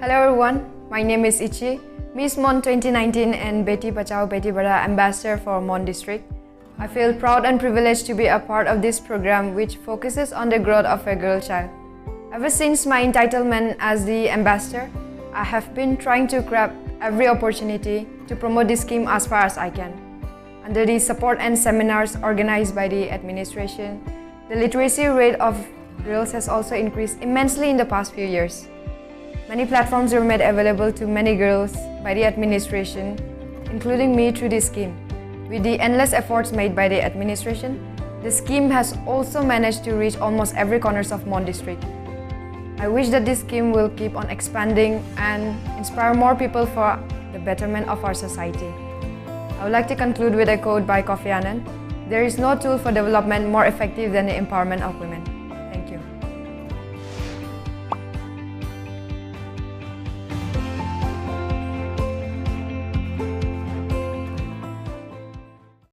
Hello everyone, my name is Echi, Miss Mon 2019 and Beti Bachao Beti Padhao Ambassador for Mon District. I feel proud and privileged to be a part of this program which focuses on the growth of a girl child. Ever since my entitlement as the ambassador, I have been trying to grab every opportunity to promote this scheme as far as I can. Under the support and seminars organized by the administration, the literacy rate of girls has also increased immensely in the past few years. Many platforms were made available to many girls by the administration, including me through this scheme. With the endless efforts made by the administration, the scheme has also managed to reach almost every corner of Mon District. I wish that this scheme will keep on expanding and inspire more people for the betterment of our society. I would like to conclude with a quote by Kofi Annan: "There is no tool for development more effective than the empowerment of women."